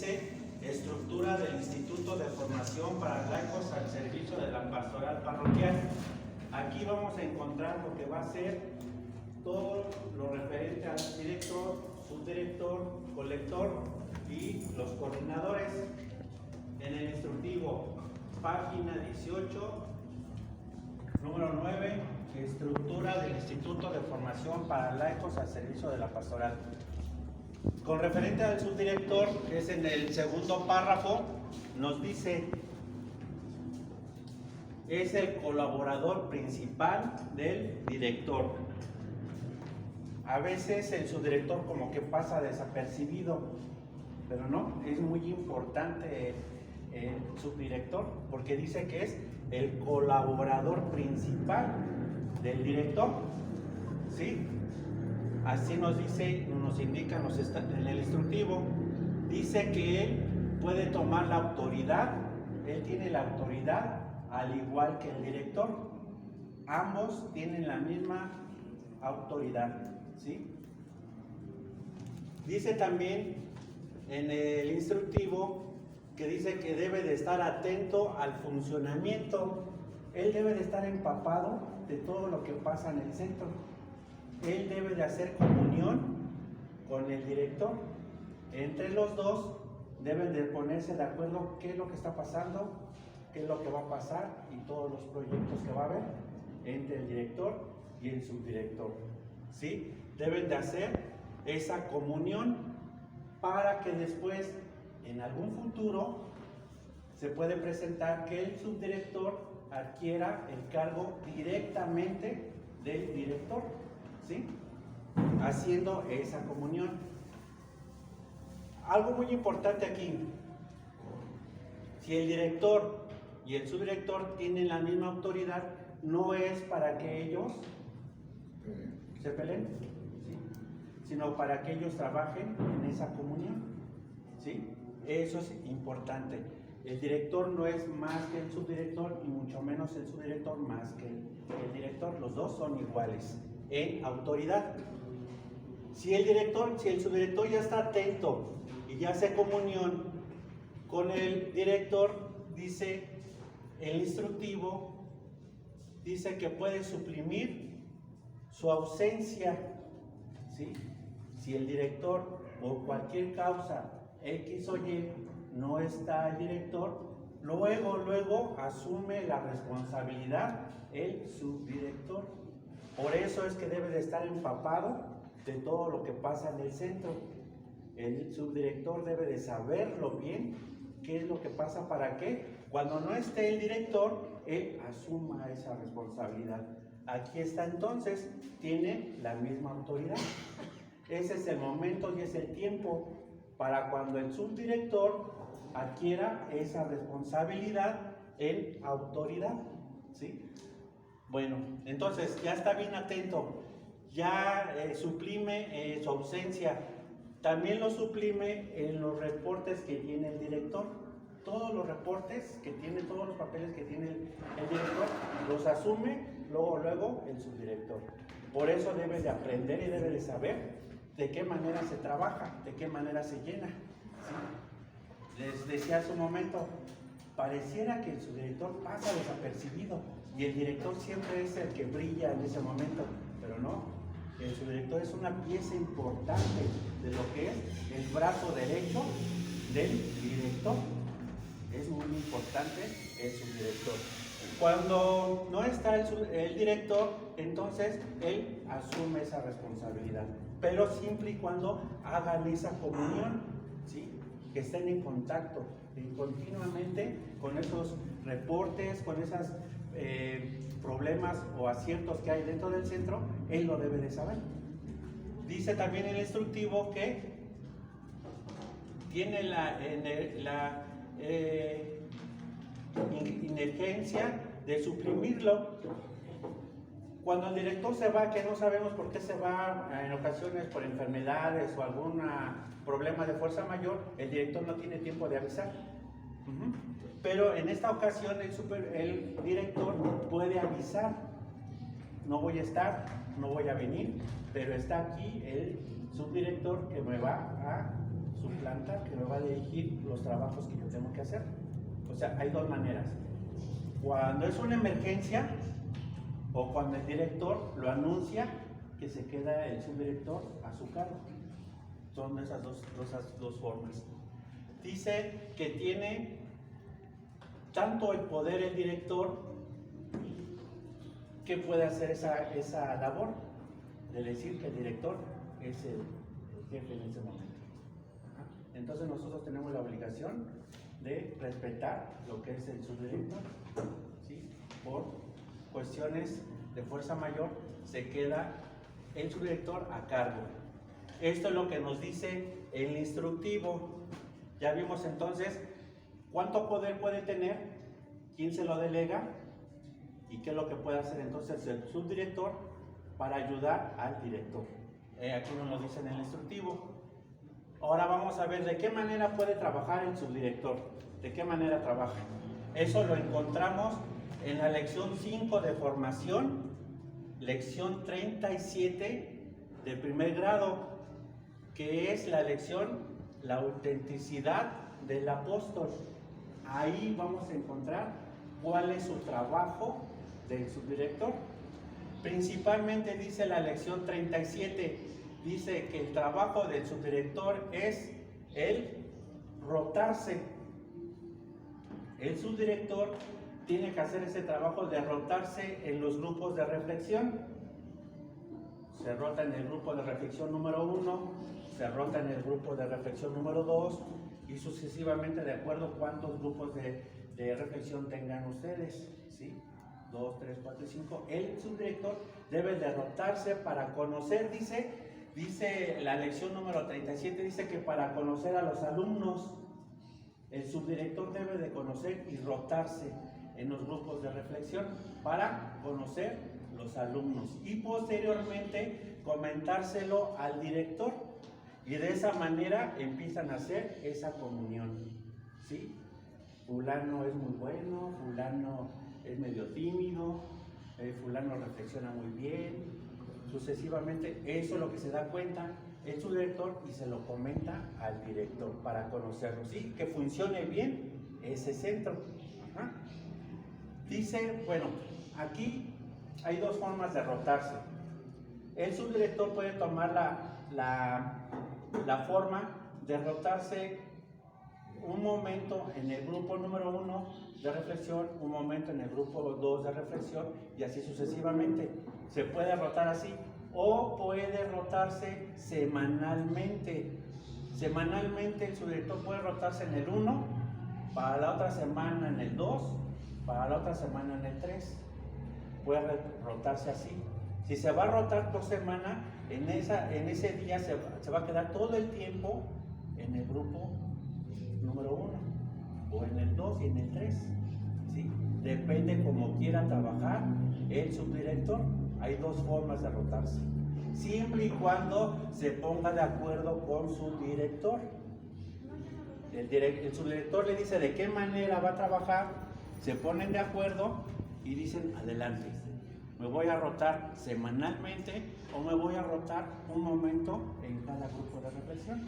dice estructura del Instituto de Formación para Laicos al servicio de la pastoral parroquial. Aquí vamos a encontrar lo que va a ser todo lo referente al director, subdirector, colector y los coordinadores. En el instructivo, página 18, número 9, estructura del Instituto de Formación para Laicos al servicio de la pastoral. Con referente al subdirector, que es en el segundo párrafo, nos dice: es el colaborador principal del director. A veces el subdirector como que pasa desapercibido, pero no, es muy importante el subdirector, porque dice que es el colaborador principal del director, ¿sí? Así nos dice, nos indica en el instructivo. Dice que él puede tomar la autoridad, él tiene la autoridad al igual que el director. Ambos tienen la misma autoridad, ¿sí? Dice también en el instructivo que dice que debe de estar atento al funcionamiento. Él debe de estar empapado de todo lo que pasa en el centro. Él debe de hacer comunión con el director. Entre los dos deben de ponerse de acuerdo qué es lo que está pasando, qué es lo que va a pasar y todos los proyectos que va a haber entre el director y el subdirector, ¿sí? Deben de hacer esa comunión para que después, en algún futuro, se puede presentar que el subdirector adquiera el cargo directamente del director, ¿sí? Haciendo esa comunión. Algo muy importante aquí: si el director y el subdirector tienen la misma autoridad, no es para que ellos se peleen, ¿sí? Sino para que ellos trabajen en esa comunión, ¿sí? Eso es importante. El director no es más que el subdirector y mucho menos el subdirector más que el director. Los dos son iguales en autoridad. Si el subdirector ya está atento y ya hace comunión con el director, dice el instructivo, dice que puede suprimir su ausencia, ¿sí? Si el director, por cualquier causa X o Y, no está el director, luego asume la responsabilidad el subdirector. Por eso es que debe de estar empapado de todo lo que pasa en el centro. El subdirector debe de saberlo bien, qué es lo que pasa, para que cuando no esté el director, él asuma esa responsabilidad. Aquí está, entonces, tiene la misma autoridad. Ese es el momento y es el tiempo para cuando el subdirector adquiera esa responsabilidad en autoridad, ¿sí? Bueno, entonces ya está bien atento, ya suprime su ausencia. También lo suprime en los reportes que tiene el director. Todos los reportes que tiene, todos los papeles que tiene el director, los asume luego el subdirector. Por eso debe de aprender y debe de saber de qué manera se trabaja, de qué manera se llena, ¿sí? Les decía hace un momento, pareciera que el subdirector pasa desapercibido y el director siempre es el que brilla en ese momento, pero no. El subdirector es una pieza importante de lo que es el brazo derecho del director. Es muy importante el subdirector. Cuando no está el director, entonces él asume esa responsabilidad, pero siempre y cuando hagan esa comunión, ¿sí? Que estén en contacto continuamente con esos reportes, con esos problemas o aciertos que hay dentro del centro. Él lo debe de saber. Dice también el instructivo que tiene la inergencia de suprimirlo. Cuando el director se va, que no sabemos por qué se va, en ocasiones por enfermedades o algún problema de fuerza mayor, el director no tiene tiempo de avisar. Pero en esta ocasión el director puede avisar: no voy a estar, no voy a venir, pero está aquí el subdirector que me va a suplantar, que me va a dirigir los trabajos que yo tengo que hacer. O sea, hay dos maneras. Cuando es una emergencia o cuando el director lo anuncia que se queda el subdirector a su cargo. Son esas dos formas. Dice que tiene tanto el poder el director que puede hacer esa labor de decir que el director es el jefe en ese momento. Entonces nosotros tenemos la obligación de respetar lo que es el subdirector, ¿sí? Por cuestiones de fuerza mayor se queda el subdirector a cargo. Esto es lo que nos dice el instructivo. Ya vimos entonces cuánto poder puede tener, quién se lo delega y qué es lo que puede hacer entonces el subdirector para ayudar al director. Aquí nos lo dice en el instructivo. Ahora vamos a ver de qué manera puede trabajar el subdirector, de qué manera trabaja. Eso lo encontramos en la lección 5 de formación, lección 37 de primer grado, que es la lección La autenticidad del apóstol. Ahí vamos a encontrar cuál es su trabajo del subdirector. Principalmente dice la lección 37, dice que el trabajo del subdirector es el rotarse. El subdirector tiene que hacer ese trabajo de rotarse en los grupos de reflexión. Se rota en el grupo de reflexión número 1, se rota en el grupo de reflexión número 2 y sucesivamente de acuerdo a cuántos grupos de reflexión tengan ustedes, ¿sí? 2, 3, 4 y 5. El subdirector debe de rotarse para conocer, dice la lección número 37, dice que para conocer a los alumnos, el subdirector debe de conocer y rotarse en los grupos de reflexión para conocer los alumnos y posteriormente comentárselo al director y de esa manera empiezan a hacer esa comunión, ¿sí? Fulano es muy bueno, fulano es medio tímido, fulano reflexiona muy bien, sucesivamente. Eso es lo que se da cuenta el subdirector y se lo comenta al director para conocerlo, ¿sí? Que funcione bien ese centro. Ajá. Dice, bueno, aquí hay dos formas de rotarse. El subdirector puede tomar la forma de rotarse un momento en el grupo número 1 de reflexión, un momento en el grupo 2 de reflexión y así sucesivamente. Se puede rotar así o puede rotarse semanalmente. Semanalmente el subdirector puede rotarse en el 1, para la otra semana en el 2, para la otra semana en el 3. Puede rotarse así. Si se va a rotar por semana, en ese día se va a quedar todo el tiempo en el grupo número 1, o en el 2 y en el 3, ¿sí? Depende como quiera trabajar el subdirector. Hay dos formas de rotarse, siempre y cuando se ponga de acuerdo con su director. El subdirector le dice de qué manera va a trabajar, se ponen de acuerdo y dicen adelante. Me voy a rotar semanalmente o me voy a rotar un momento en cada grupo de reflexión.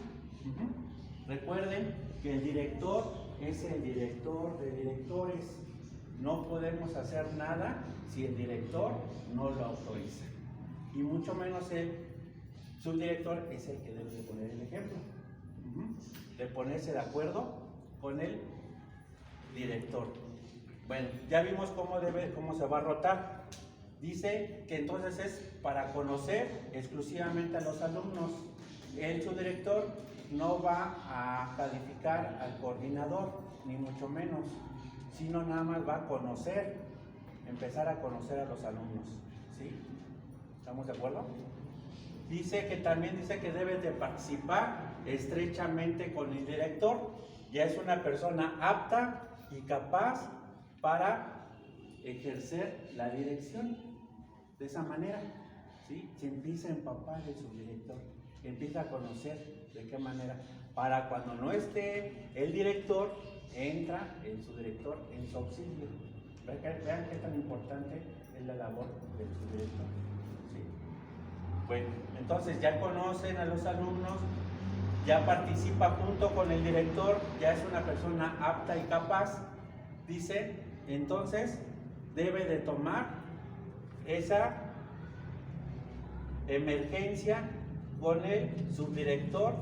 Recuerden que el director es el director de directores. No podemos hacer nada si el director no lo autoriza. Y mucho menos el subdirector es el que debe de poner el ejemplo. De ponerse de acuerdo con el director. Bueno, ya vimos cómo se va a rotar. Dice que entonces es para conocer exclusivamente a los alumnos. El subdirector no va a calificar al coordinador, ni mucho menos, sino nada más va a conocer, empezar a conocer a los alumnos, ¿sí? ¿Estamos de acuerdo? Dice que también dice que debe de participar estrechamente con el director. Ya es una persona apta y capaz para ejercer la dirección. De esa manera, ¿sí? Se empieza a empapar el subdirector, empieza a conocer de qué manera, para cuando no esté el director, entra el subdirector en su auxilio. Vean qué tan importante es la labor del subdirector, ¿sí? Bueno, entonces ya conocen a los alumnos, ya participa junto con el director, ya es una persona apta y capaz, dice, entonces debe de tomar esa emergencia con el subdirector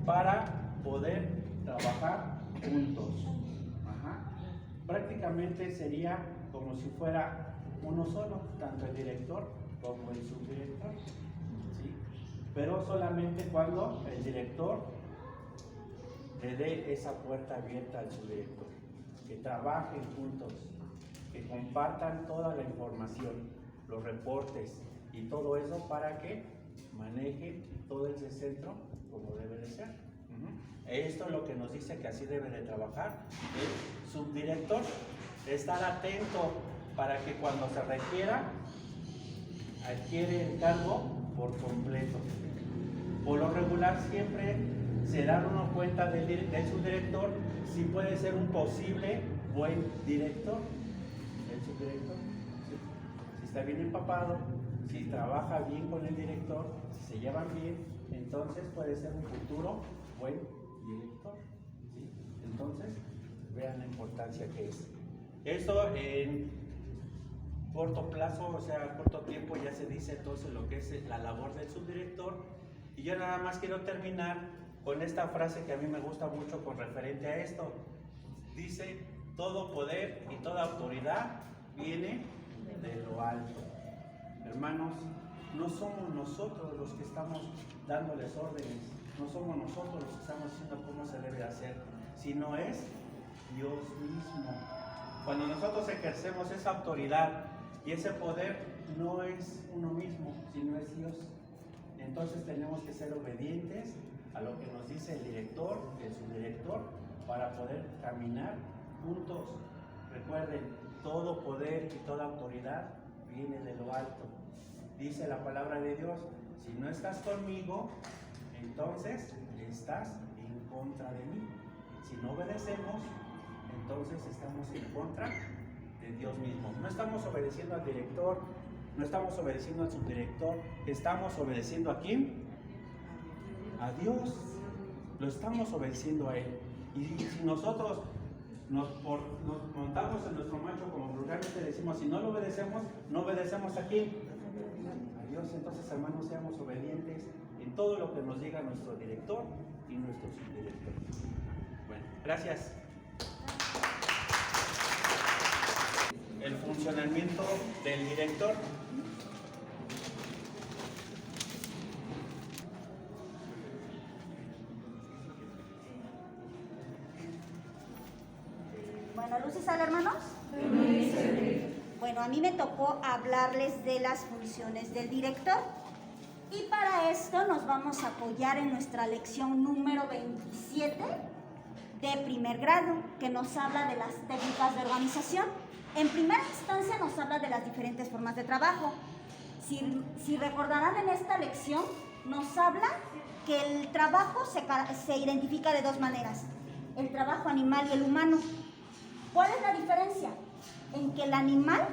para poder trabajar juntos. Ajá. Prácticamente sería como si fuera uno solo, tanto el director como el subdirector, ¿sí? Pero solamente cuando el director le dé esa puerta abierta al subdirector, que trabajen juntos, que compartan toda la información, los reportes y todo eso para que maneje todo ese centro como debe de ser. Esto es lo que nos dice que así debe de trabajar el subdirector, estar atento para que cuando se requiera adquiere el cargo por completo. Por lo regular siempre se da uno cuenta del subdirector si puede ser un posible buen director. El subdirector, ¿sí? Si está bien empapado, si trabaja bien con el director, si se llevan bien, entonces puede ser un futuro buen director, ¿sí? Entonces, vean la importancia que es. Eso en corto plazo, o sea, a corto tiempo ya se dice entonces lo que es la labor del subdirector. Y yo nada más quiero terminar con esta frase que a mí me gusta mucho con referente a esto. Dice, todo poder y toda autoridad viene de lo alto. Hermanos, no somos nosotros los que estamos dándoles órdenes, no somos nosotros los que estamos diciendo cómo se debe hacer, sino es Dios mismo. Cuando nosotros ejercemos esa autoridad y ese poder, no es uno mismo, sino es Dios. Entonces tenemos que ser obedientes a lo que nos dice el director, el subdirector, para poder caminar juntos. Recuerden, todo poder y toda autoridad viene de lo alto. Dice la palabra de Dios, si no estás conmigo, entonces estás en contra de mí. Si no obedecemos, entonces estamos en contra de Dios mismo. No estamos obedeciendo al director, no estamos obedeciendo al subdirector, estamos obedeciendo ¿a quién? A Dios. Lo estamos obedeciendo a Él. Y si nosotros nos montamos en nuestro macho, como vulgarmente decimos, si no lo obedecemos, no obedecemos ¿a quién? A Dios. Entonces, hermanos, seamos obedientes en todo lo que nos diga nuestro director y nuestro subdirector. Bueno, gracias. El funcionamiento del director. Bueno, ¿luz y sal, hermanos? Bueno, a mí me tocó hablarles de las funciones del director. Y para esto nos vamos a apoyar en nuestra lección número 27 de primer grado, que nos habla de las técnicas de organización. En primera instancia nos habla de las diferentes formas de trabajo. Si recordarán, en esta lección nos habla que el trabajo se identifica de dos maneras: el trabajo animal y el humano. ¿Cuál es la diferencia? En que el animal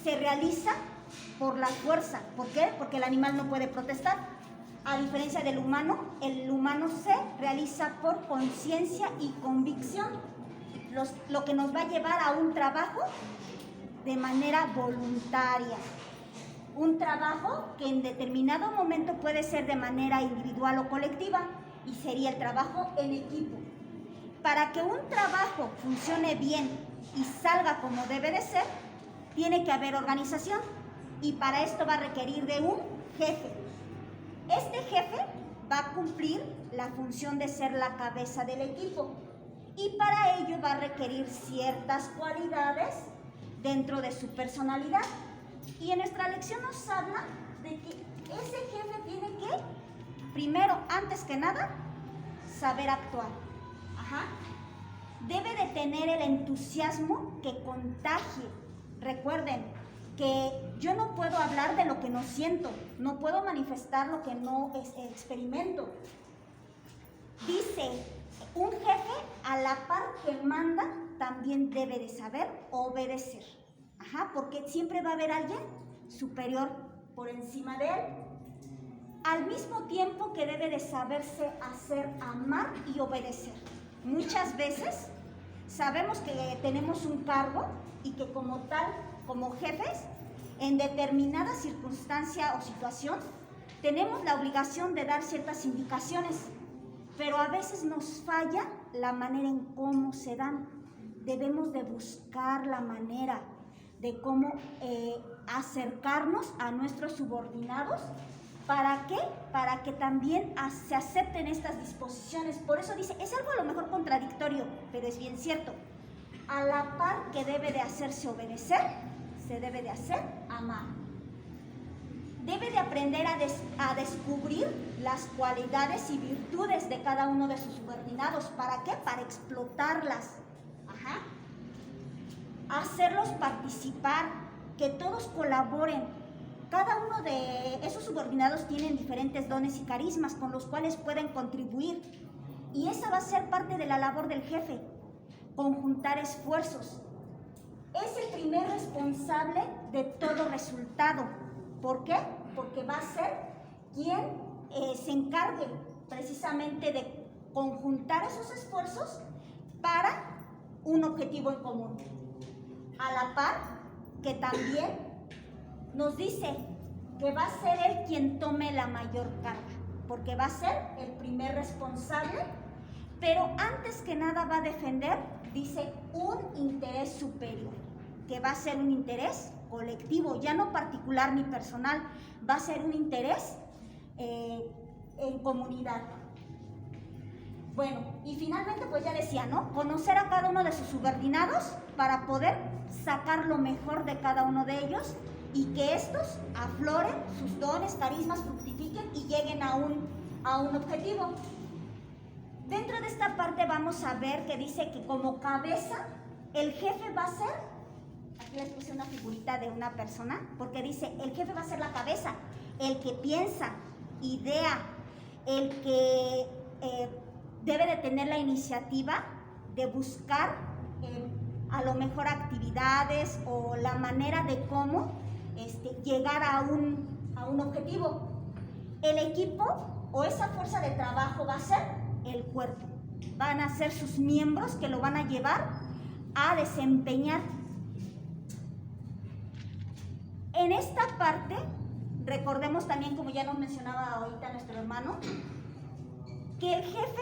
se realiza por la fuerza. ¿Por qué? Porque el animal no puede protestar. A diferencia del humano, el humano se realiza por conciencia y convicción, lo que nos va a llevar a un trabajo de manera voluntaria. Un trabajo que en determinado momento puede ser de manera individual o colectiva, y sería el trabajo en equipo. Para que un trabajo funcione bien y salga como debe de ser, tiene que haber organización, y para esto va a requerir de un jefe. Este jefe va a cumplir la función de ser la cabeza del equipo, y para ello va a requerir ciertas cualidades dentro de su personalidad. Y en nuestra lección nos habla de que ese jefe tiene que, primero, antes que nada, saber actuar. Debe de tener el entusiasmo que contagie. Recuerden que yo no puedo hablar de lo que no siento, no puedo manifestar lo que no experimento. Dice, un jefe a la par que manda también debe de saber obedecer. Porque siempre va a haber alguien superior por encima de él. al mismo tiempo que debe de saberse hacer, amar y obedecer. Muchas veces sabemos que tenemos un cargo y que como tal, como jefes, en determinada circunstancia o situación, tenemos la obligación de dar ciertas indicaciones, pero a veces nos falla la manera en cómo se dan. Debemos de buscar la manera de cómo acercarnos a nuestros subordinados. ¿Para qué? Para que también se acepten estas disposiciones. Por eso dice, es algo a lo mejor contradictorio, pero es bien cierto. A la par que debe de hacerse obedecer, se debe de hacer amar. Debe de aprender a descubrir las cualidades y virtudes de cada uno de sus subordinados. ¿Para qué? Para explotarlas. Ajá. Hacerlos participar, que todos colaboren. Cada uno de esos subordinados tienen diferentes dones y carismas con los cuales pueden contribuir. Y esa va a ser parte de la labor del jefe, conjuntar esfuerzos. Es el primer responsable de todo resultado. ¿Por qué? Porque va a ser quien se encargue precisamente de conjuntar esos esfuerzos para un objetivo en común. A la par que también nos dice que va a ser él quien tome la mayor carga, porque va a ser el primer responsable, pero antes que nada va a defender, dice, un interés superior, que va a ser un interés colectivo, ya no particular ni personal, va a ser un interés en comunidad. Bueno, y finalmente pues ya decía, ¿no? Conocer a cada uno de sus subordinados para poder sacar lo mejor de cada uno de ellos y que estos afloren sus dones, carismas, fructifiquen y lleguen a un objetivo. Dentro de esta parte vamos a ver que dice que como cabeza el jefe va a ser, aquí les puse una figurita de una persona, porque dice el jefe va a ser la cabeza, el que piensa, idea, el que debe de tener la iniciativa de buscar a lo mejor actividades o la manera de cómo llegar a un objetivo. El equipo o esa fuerza de trabajo va a ser el cuerpo. Van a ser sus miembros que lo van a llevar a desempeñar. En esta parte, recordemos también, como ya nos mencionaba ahorita nuestro hermano, que el jefe,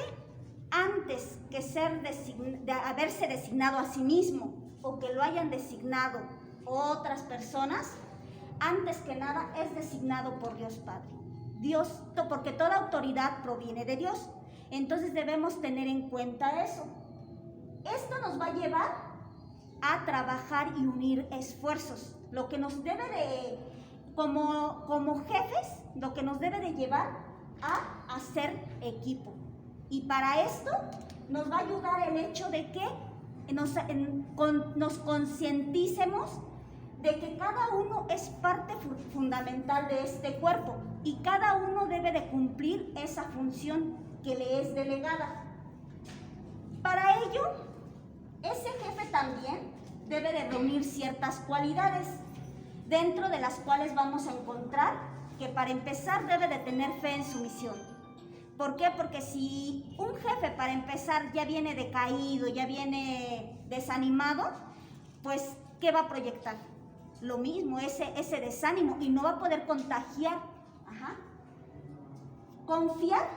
antes que de haberse designado a sí mismo o que lo hayan designado otras personas, antes que nada es designado por Dios Padre. Dios, porque toda autoridad proviene de Dios. Entonces debemos tener en cuenta eso. Esto nos va a llevar a trabajar y unir esfuerzos. Lo que nos debe de, como jefes, lo que nos debe de llevar a hacer equipo. Y para esto nos va a ayudar el hecho de que nos concienticemos de que cada uno es parte fundamental de este cuerpo y cada uno debe de cumplir esa función que le es delegada. Para ello, ese jefe también debe de reunir ciertas cualidades, dentro de las cuales vamos a encontrar que para empezar debe de tener fe en su misión. ¿Por qué? Porque si un jefe para empezar ya viene decaído, ya viene desanimado, pues ¿qué va a proyectar? Lo mismo, ese desánimo, y no va a poder contagiar. Ajá. Confiar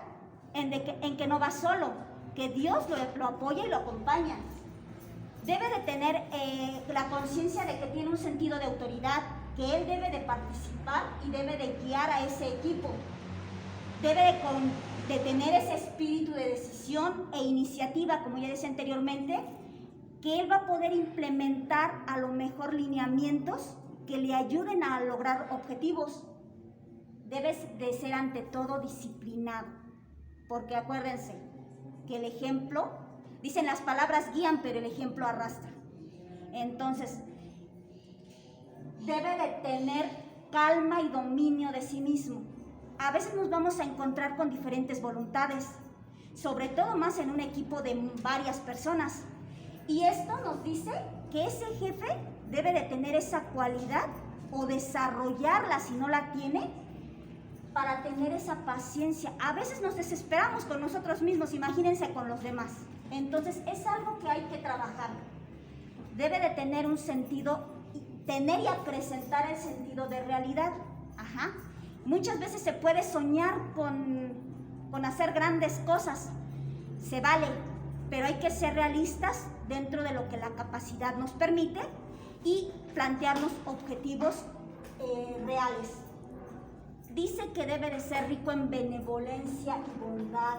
en que no va solo, que Dios lo apoya y lo acompaña. Debe de tener la conciencia de que tiene un sentido de autoridad, que él debe de participar y debe de guiar a ese equipo. Debe de tener ese espíritu de decisión e iniciativa, como ya decía anteriormente, que él va a poder implementar a lo mejor lineamientos que le ayuden a lograr objetivos. Debe de ser ante todo disciplinado, porque acuérdense que el ejemplo, dicen las palabras guían, pero el ejemplo arrastra. Entonces, debe de tener calma y dominio de sí mismo. A veces nos vamos a encontrar con diferentes voluntades, sobre todo más en un equipo de varias personas. Y esto nos dice que ese jefe debe de tener esa cualidad o desarrollarla si no la tiene, para tener esa paciencia. A veces nos desesperamos con nosotros mismos, imagínense con los demás. Entonces es algo que hay que trabajar. Debe de tener un sentido, tener y acrecentar el sentido de realidad. Ajá. Muchas veces se puede soñar con hacer grandes cosas, se vale, pero hay que ser realistas dentro de lo que la capacidad nos permite y plantearnos objetivos reales. Dice que debe de ser rico en benevolencia y bondad,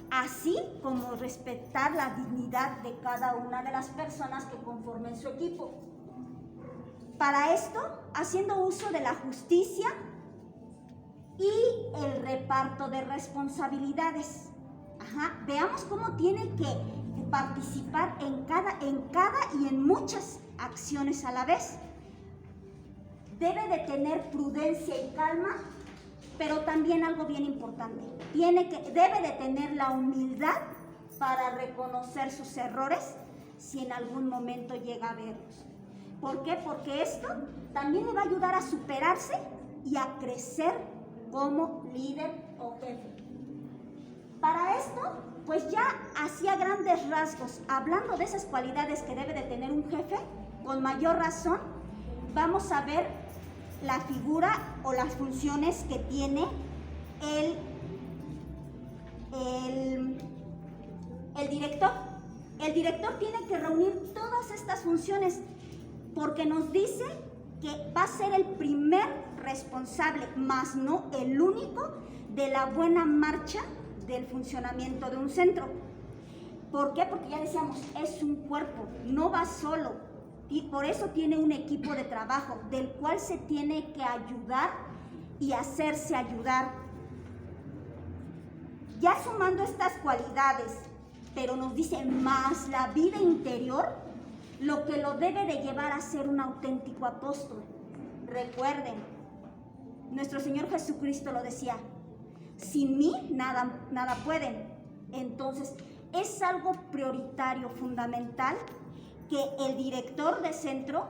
así como respetar la dignidad de cada una de las personas que conformen su equipo. Para esto, haciendo uso de la justicia y el reparto de responsabilidades. Ajá. Veamos cómo tiene que participar en cada y en muchas acciones a la vez. Debe de tener prudencia y calma, pero también algo bien importante, debe de tener la humildad para reconocer sus errores si en algún momento llega a verlos. ¿Por qué? Porque esto también le va a ayudar a superarse y a crecer como líder o jefe. Para esto, pues ya hacía grandes rasgos, hablando de esas cualidades que debe de tener un jefe, con mayor razón, vamos a ver la figura o las funciones que tiene el director. El director tiene que reunir todas estas funciones porque nos dice que va a ser el primer responsable, más no el único, de la buena marcha del funcionamiento de un centro. ¿Por qué? Porque ya decíamos, es un cuerpo, no va solo, y por eso tiene un equipo de trabajo del cual se tiene que ayudar y hacerse ayudar. Ya sumando estas cualidades, pero nos dice más la vida interior, lo que lo debe de llevar a ser un auténtico apóstol. Recuerden, nuestro Señor Jesucristo lo decía, sin mí nada pueden. Entonces, es algo prioritario, fundamental, que el director de centro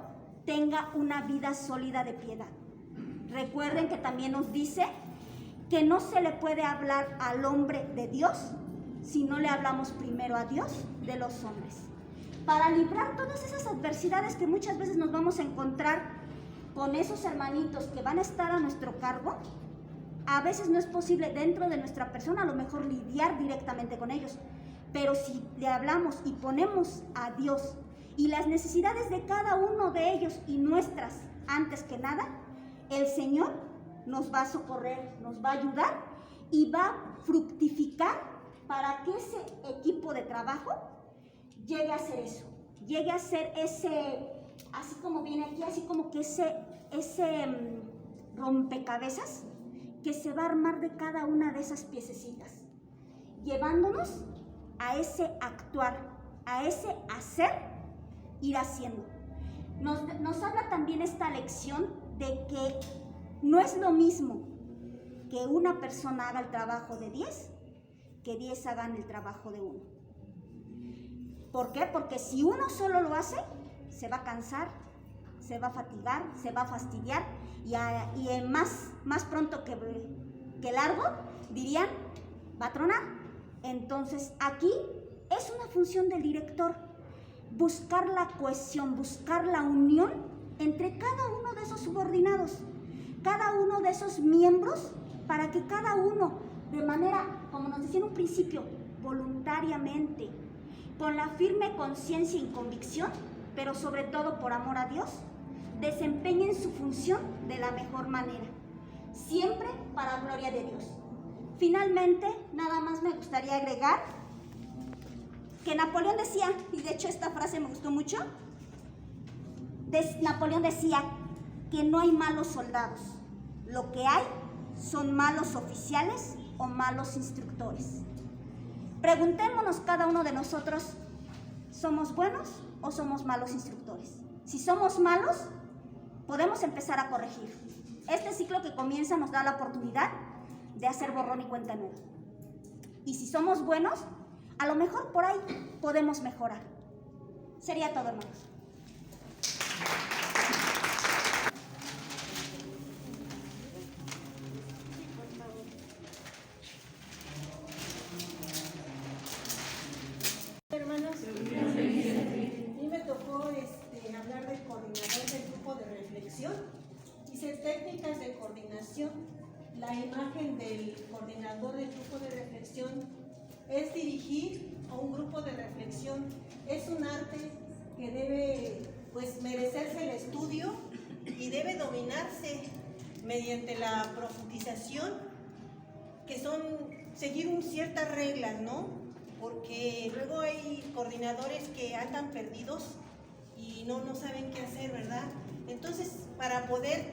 tenga una vida sólida de piedad. Recuerden que también nos dice que no se le puede hablar al hombre de Dios si no le hablamos primero a Dios de los hombres. Para librar todas esas adversidades que muchas veces nos vamos a encontrar con esos hermanitos que van a estar a nuestro cargo, a veces no es posible dentro de nuestra persona a lo mejor lidiar directamente con ellos, pero si le hablamos y ponemos a Dios y las necesidades de cada uno de ellos y nuestras antes que nada, el Señor nos va a socorrer, nos va a ayudar y va a fructificar para que ese equipo de trabajo llegue a ser eso, llegue a ser ese, así como viene aquí, así como que ese rompecabezas que se va a armar de cada una de esas piececitas, llevándonos a ese actuar, a ese hacer, ir haciendo. Nos habla también esta lección de que no es lo mismo que una persona haga el trabajo de 10, que 10 hagan el trabajo de 1. ¿Por qué? Porque si uno solo lo hace, se va a cansar, se va a fatigar, se va a fastidiar y más pronto que largo, dirían, va a tronar. Entonces aquí es una función del director, buscar la cohesión, buscar la unión entre cada uno de esos subordinados, cada uno de esos miembros, para que cada uno, de manera, como nos decía en un principio, voluntariamente, con la firme conciencia y convicción, pero sobre todo por amor a Dios, desempeñen su función de la mejor manera, siempre para gloria de Dios. Finalmente, nada más me gustaría agregar que Napoleón decía, y de hecho esta frase me gustó mucho, Napoleón decía que no hay malos soldados, lo que hay son malos oficiales o malos instructores. Preguntémonos cada uno de nosotros, ¿somos buenos o somos malos instructores? Si somos malos, podemos empezar a corregir. Este ciclo que comienza nos da la oportunidad de hacer borrón y cuenta nueva. Y si somos buenos, a lo mejor por ahí podemos mejorar. Sería todo, hermanos. Dice técnicas de coordinación. La imagen del coordinador del grupo de reflexión es dirigir a un grupo de reflexión. Es un arte que debe pues merecerse el estudio y debe dominarse mediante la profundización, que son seguir ciertas reglas, ¿no? Porque luego hay coordinadores que andan perdidos y no saben qué hacer, ¿verdad? Entonces, para poder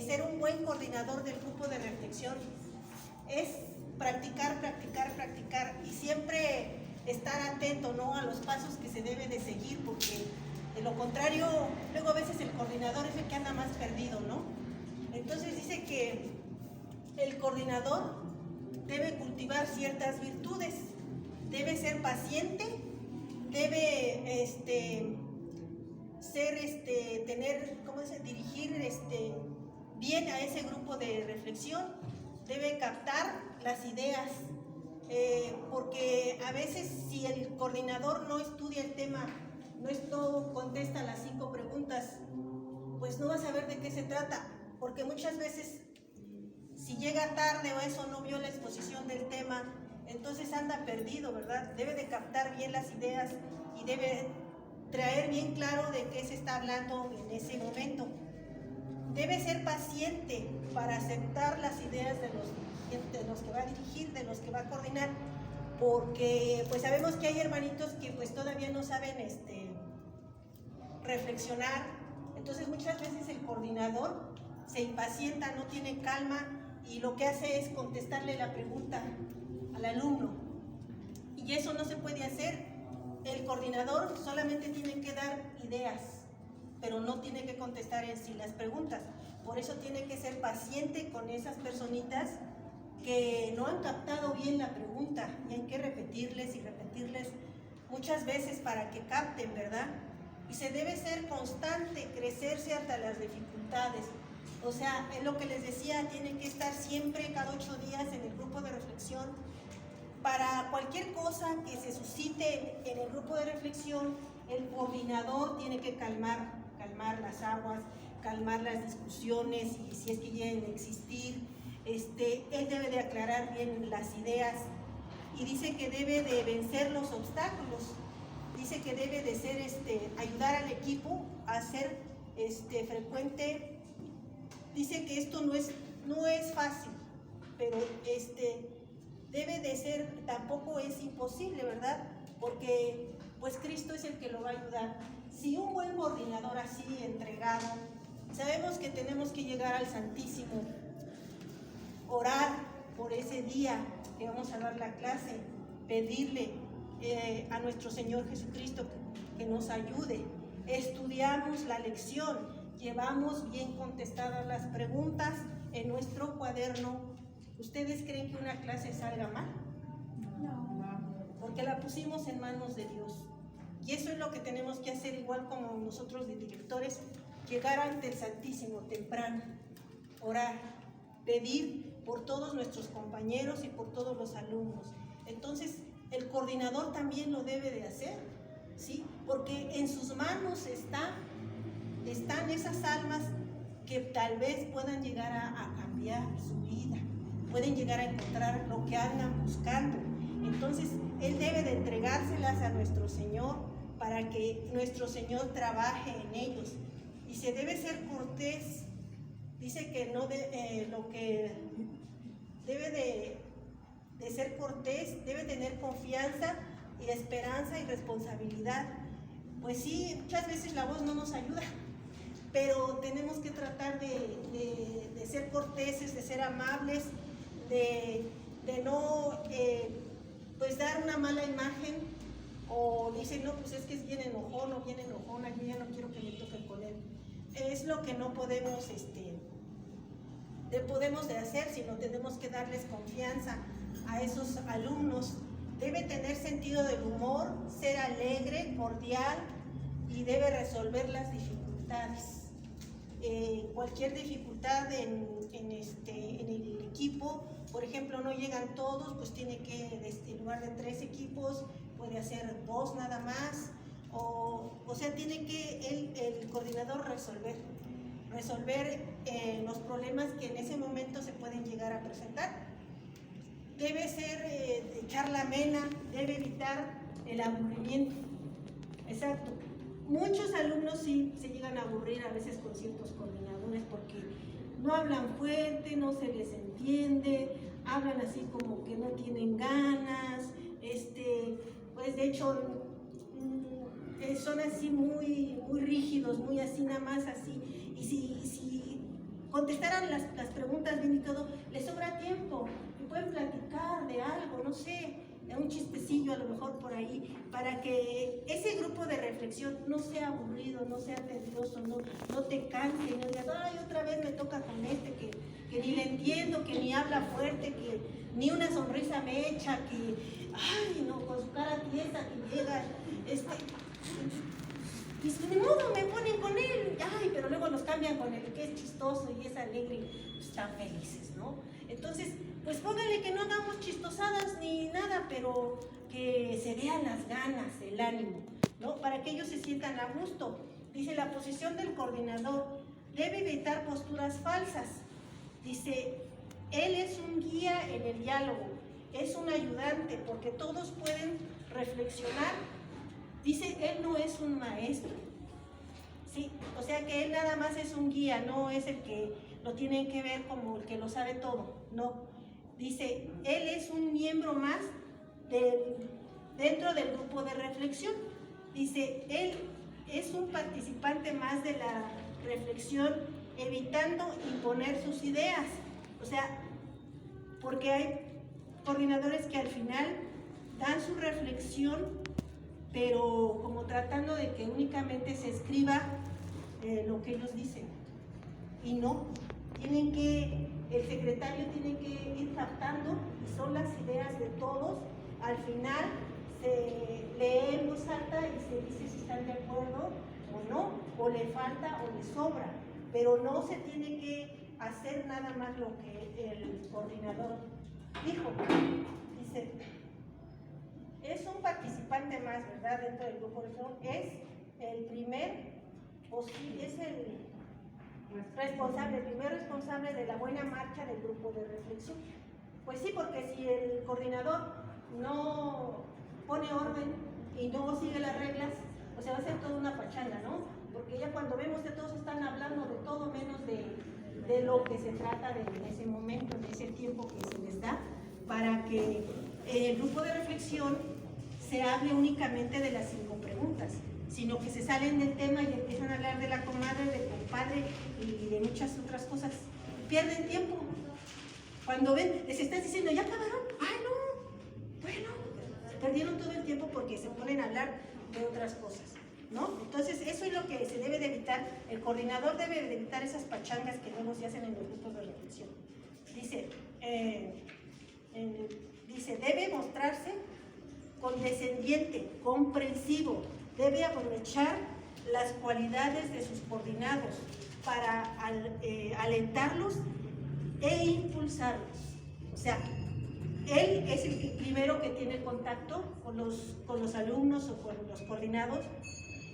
ser un buen coordinador del grupo de reflexión, es practicar y siempre estar atento, ¿no?, a los pasos que se debe de seguir, porque de lo contrario, luego a veces el coordinador es el que anda más perdido, ¿no? Entonces dice que el coordinador debe cultivar ciertas virtudes, debe ser paciente, debe dirigir bien a ese grupo de reflexión, debe captar las ideas, porque a veces si el coordinador no estudia el tema, no contesta las 5 preguntas, pues no va a saber de qué se trata, porque muchas veces si llega tarde o eso no vio la exposición del tema, entonces anda perdido, ¿verdad? Debe de captar bien las ideas y debe traer bien claro de qué se está hablando en ese momento. Debe ser paciente para aceptar las ideas de los que va a dirigir, de los que va a coordinar, porque pues sabemos que hay hermanitos que pues todavía no saben reflexionar. Entonces muchas veces el coordinador se impacienta, no tiene calma y lo que hace es contestarle la pregunta al alumno, y eso no se puede hacer. El coordinador solamente tiene que dar ideas, pero no tiene que contestar en sí las preguntas. Por eso tiene que ser paciente con esas personitas que no han captado bien la pregunta, y hay que repetirles y repetirles muchas veces para que capten, ¿verdad? Y se debe ser constante, crecerse hasta las dificultades. O sea, es lo que les decía, tienen que estar siempre cada 8 días en el grupo de reflexión. Para cualquier cosa que se suscite en el grupo de reflexión, el coordinador tiene que calmar las aguas, calmar las discusiones, y si es que llegan a existir, él debe de aclarar bien las ideas, y dice que debe de vencer los obstáculos, dice que debe de ser, ayudar al equipo a ser frecuente. Dice que esto no es fácil, pero debe de ser, tampoco es imposible, ¿verdad? Porque pues Cristo es el que lo va a ayudar. Si un buen coordinador así, entregado, sabemos que tenemos que llegar al Santísimo, orar por ese día que vamos a dar la clase, pedirle a nuestro Señor Jesucristo que nos ayude, estudiamos la lección, llevamos bien contestadas las preguntas en nuestro cuaderno. ¿Ustedes creen que una clase salga mal? No. Porque la pusimos en manos de Dios. Y eso es lo que tenemos que hacer, igual como nosotros de directores, llegar ante el Santísimo temprano, orar, pedir por todos nuestros compañeros y por todos los alumnos. Entonces, el coordinador también lo debe de hacer, ¿sí? Porque en sus manos están esas almas que tal vez puedan llegar a cambiar su vida, pueden llegar a encontrar lo que andan buscando. Entonces, él debe de entregárselas a nuestro Señor para que nuestro Señor trabaje en ellos. Y se debe ser cortés. Dice que lo que debe de ser cortés, debe tener confianza y esperanza y responsabilidad. Pues sí, muchas veces la voz no nos ayuda, pero tenemos que tratar de ser corteses, de ser amables, de no pues dar una mala imagen, o dicen, no, pues es que es bien enojón o bien enojona, yo ya no quiero que me toquen con él. Es lo que no podemos de hacer, sino tenemos que darles confianza a esos alumnos. Debe tener sentido del humor, ser alegre, cordial, y debe resolver las dificultades. Cualquier dificultad en el equipo, por ejemplo, no llegan todos, pues tiene que, en lugar de 3 equipos, puede hacer 2 nada más, o sea, tiene que el coordinador resolver. resolver los problemas que en ese momento se pueden llegar a presentar. Debe ser de charla amena, debe evitar el aburrimiento. Exacto. Muchos alumnos sí se llegan a aburrir a veces con ciertos coordinadores porque no hablan fuerte, no se les entiende, hablan así como que no tienen ganas, pues de hecho son así muy rígidos, muy así nada más así, y si contestaran las preguntas bien y todo, les sobra tiempo y pueden platicar de algo, no sé, de un chistecillo a lo mejor por ahí, para que ese grupo de reflexión no sea aburrido, no sea tedioso, no te canse, no digas, ay, otra vez me toca con que ni le entiendo, que ni habla fuerte, que ni una sonrisa me echa, que, ay, no, con su cara tiesa que llega, y ni modo, me ponen con él, ay, pero luego los cambian con el que es chistoso y es alegre, pues están felices, ¿no? Entonces, pues póngale que no hagamos chistosadas ni nada, pero que se vean las ganas, el ánimo, ¿no? Para que ellos se sientan a gusto. Dice, la posición del coordinador debe evitar posturas falsas. Dice, él es un guía en el diálogo, es un ayudante, porque todos pueden reflexionar. Dice, él no es un maestro, ¿sí? O sea que él nada más es un guía, no es el que lo tienen que ver como el que lo sabe todo, no. Dice, él es un miembro más dentro del grupo de reflexión. Dice, él es un participante más de la reflexión, evitando imponer sus ideas. O sea, porque hay coordinadores que al final dan su reflexión, pero como tratando de que únicamente se escriba lo que ellos dicen. Y no, el secretario tiene que ir captando, y son las ideas de todos. Al final se lee en voz alta y se dice si están de acuerdo o no, o le falta o le sobra, pero no se tiene que hacer nada más lo que el coordinador dijo. Dice, es un participante más, ¿verdad? Dentro del grupo de reflexión, es el primer responsable de la buena marcha del grupo de reflexión. Pues sí, porque si el coordinador no pone orden y no sigue las reglas, pues se va a hacer toda una pachanga, ¿no? Porque ya cuando vemos que todos están hablando de todo menos de lo que se trata en ese momento, en ese tiempo que se les da, para que el grupo de reflexión se hable únicamente de las 5 preguntas, sino que se salen del tema y empiezan a hablar de la comadre, del compadre y de muchas otras cosas. Pierden tiempo. Cuando ven, les estás diciendo, ¿ya acabaron? ¡Ay, no! Bueno, perdieron todo el tiempo porque se ponen a hablar de otras cosas, ¿no? Entonces, eso es lo que se debe de evitar. El coordinador debe de evitar esas pachangas que luego se hacen en los grupos de reflexión. Dice, debe mostrarse condescendiente, comprensivo, debe aprovechar las cualidades de sus coordinados para alentarlos e impulsarlos. O sea, él es el primero que tiene contacto con los alumnos o con los coordinados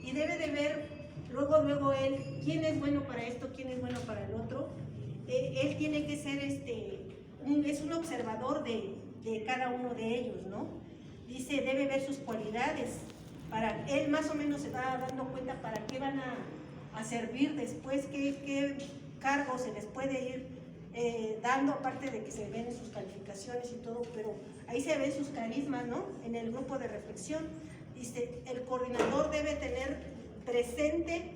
y debe de ver luego él quién es bueno para esto, quién es bueno para el otro. Él tiene que ser es un observador de cada uno de ellos, ¿no? Dice, debe ver sus cualidades, para él más o menos se va dando cuenta para qué van a servir después, qué cargo se les puede ir dando, aparte de que se ven sus calificaciones y todo, pero ahí se ven sus carismas, ¿no? En el grupo de reflexión. Dice, el coordinador debe tener presente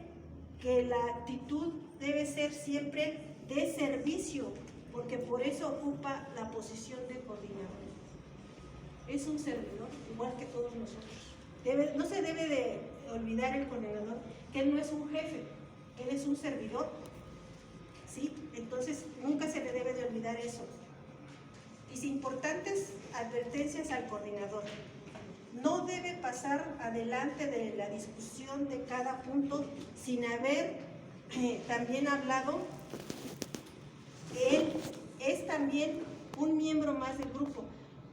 que la actitud debe ser siempre de servicio, porque por eso ocupa la posición de coordinador. Es un servidor, igual que todos nosotros. No se debe de olvidar el coordinador que él no es un jefe, él es un servidor, ¿sí? Entonces nunca se le debe de olvidar eso. Dice, importantes advertencias al coordinador. No debe pasar adelante de la discusión de cada punto sin haber también hablado. Él es también un miembro más del grupo,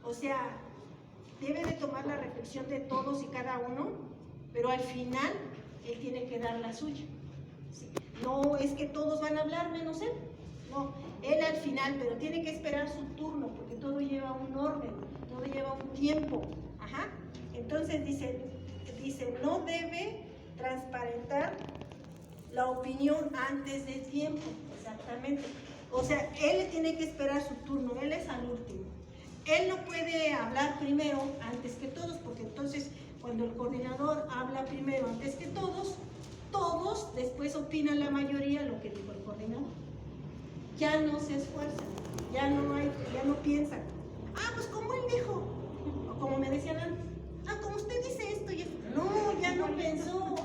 o sea, debe de tomar la reflexión de todos y cada uno, pero al final él tiene que dar la suya, ¿sí? No es que todos van a hablar menos él. No, él al final, pero tiene que esperar su turno, porque todo lleva un orden, todo lleva un tiempo. Ajá. Entonces dice, no debe transparentar la opinión antes del tiempo. Exactamente. O sea, él tiene que esperar su turno, él es al último. Él no puede hablar primero antes que todos, porque entonces cuando el coordinador habla primero antes que todos, todos después opinan la mayoría lo que dijo el coordinador. Ya no se esfuerzan, ya no piensan. Ah, pues como él dijo, o como me decían antes, como usted dice esto y esto. No, ya no pensó, o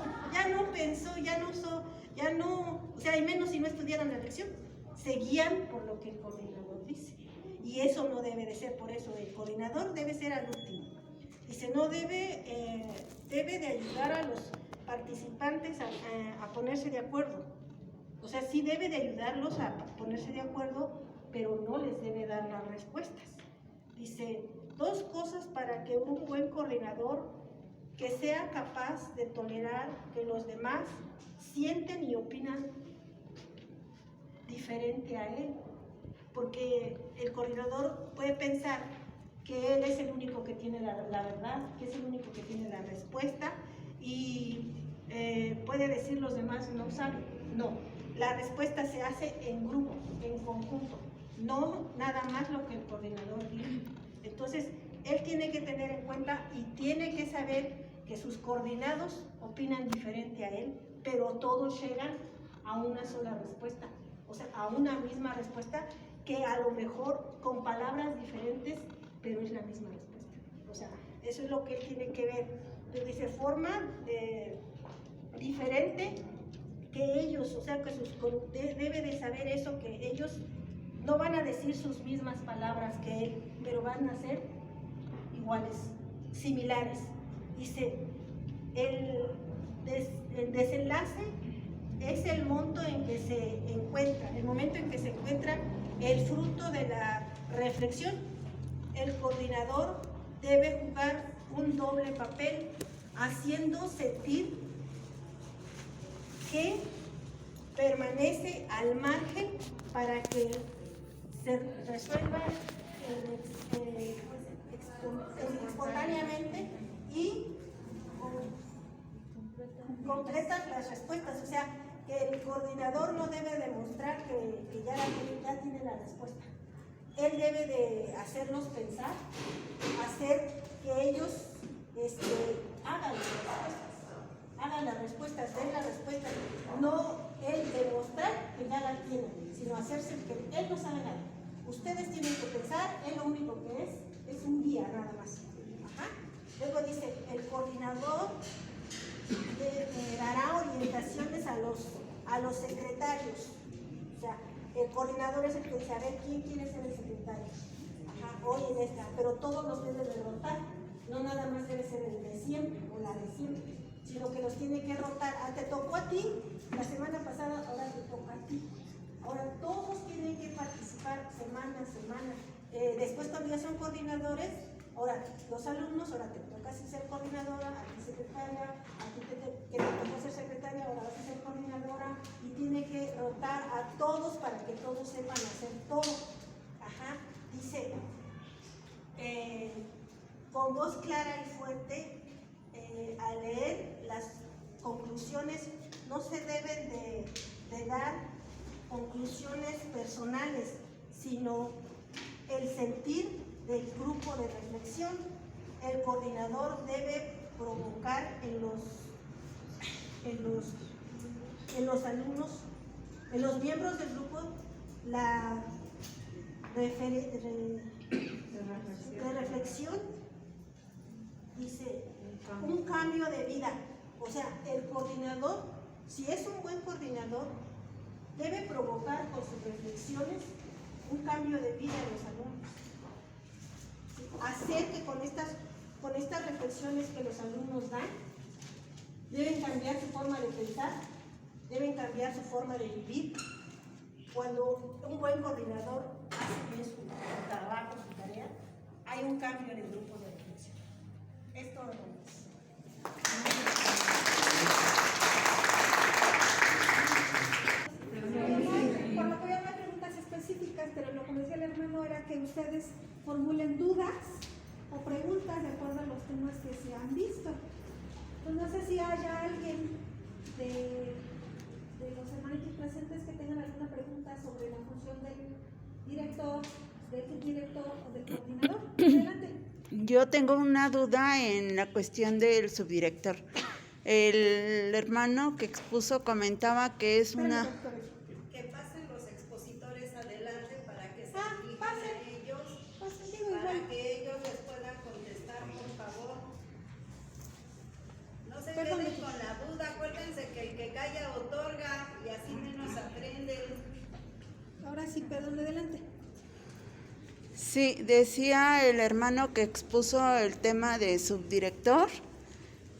sea, y menos si no estudiaran la lección. Seguían por lo que el coordinador dice. Y eso no debe de ser, por eso el coordinador debe ser al último. Dice, no debe de ayudar a los participantes a ponerse de acuerdo. O sea, sí debe de ayudarlos a ponerse de acuerdo, pero no les debe dar las respuestas. Dice, 2 cosas para que un buen coordinador que sea capaz de tolerar que los demás sienten y opinan diferente a él. Porque el coordinador puede pensar que él es el único que tiene la verdad, que es el único que tiene la respuesta y puede decir los demás no saben. No, la respuesta se hace en grupo, en conjunto, no nada más lo que el coordinador dice. Entonces, él tiene que tener en cuenta y tiene que saber que sus coordinados opinan diferente a él, pero todos llegan a una sola respuesta, o sea, a una misma respuesta que a lo mejor con palabras diferentes, pero es la misma respuesta. O sea, eso es lo que él tiene que ver. Entonces dice, forma diferente que ellos, o sea, que debe de saber eso, que ellos no van a decir sus mismas palabras que él, pero van a ser iguales, similares. Dice, el desenlace es el monto en que se encuentra, el momento en que se encuentra el fruto de la reflexión. El coordinador debe jugar un doble papel, haciendo sentir que permanece al margen para que se resuelva espontáneamente y concretas las respuestas. O sea, que el coordinador no debe demostrar que ya tiene la respuesta. Él debe de hacerlos pensar, hacer que ellos hagan las respuestas, den las respuestas, no él demostrar que ya la tiene, sino hacerse que él no sabe nada. Ustedes tienen que pensar, él lo único que es un guía nada más. Ajá. Luego dice, el coordinador dará orientaciones a los secretarios. O sea, el coordinador es el que dice, a ver, ¿quién quiere ser el secretario? Ajá, hoy en esta, pero todos los deben de rotar, no nada más debe ser el de siempre o la de siempre, sino que los tiene que rotar. Te tocó a ti la semana pasada, ahora te toca a ti. Ahora todos tienen que participar semana a semana. Después cuando ya son coordinadores, ahora los alumnos, ahora te toca ser coordinadora, a ti secretaria, a ti que te tocó ser secretaria, ahora vas a ser coordinadora, y tiene que rotar a todos para que todos sepan hacer todo. Ajá. Dice, con voz clara y fuerte, al leer las conclusiones, no se deben de dar conclusiones personales, sino el sentir del grupo de reflexión. El coordinador debe provocar en los alumnos, en los miembros del grupo, la reflexión. Dice, un cambio de vida. O sea, el coordinador, si es un buen coordinador, debe provocar con sus reflexiones un cambio de vida en los alumnos. Hacer que con estas reflexiones que los alumnos dan, deben cambiar su forma de pensar, deben cambiar su forma de vivir. Cuando un buen coordinador hace bien su trabajo, su tarea, hay un cambio en el grupo de reflexión. Esto es. Pues no sé si haya alguien de los hermanitos presentes que tengan alguna pregunta sobre la función del director, del subdirector o del coordinador. Adelante. Yo tengo una duda en la cuestión del subdirector. El hermano que expuso comentaba que es una... Que pasen los expositores adelante para que se dirijan pasen. a ellos, Pasen, digo, para igual. que ellos les puedan contestar, por favor. No se Perdón, queden Betty. con la duda, acuérdense que el que calla otorga y así menos aprenden. Ahora sí, perdón, adelante. Sí, decía el hermano que expuso el tema de subdirector,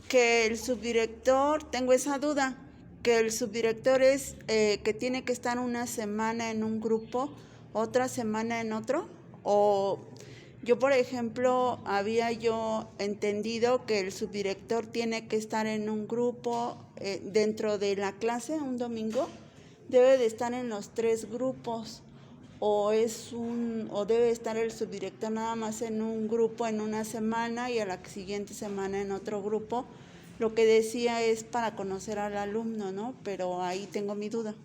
que el subdirector, tengo esa duda, que el subdirector es que tiene que estar una semana en un grupo, otra semana en otro, o yo, por ejemplo, había yo entendido que el subdirector tiene que estar en un grupo dentro de la clase, un domingo, debe de estar en los 3 grupos, o debe estar el subdirector nada más en un grupo en una semana y a la siguiente semana en otro grupo. Lo que decía es para conocer al alumno, ¿no? Pero ahí tengo mi duda.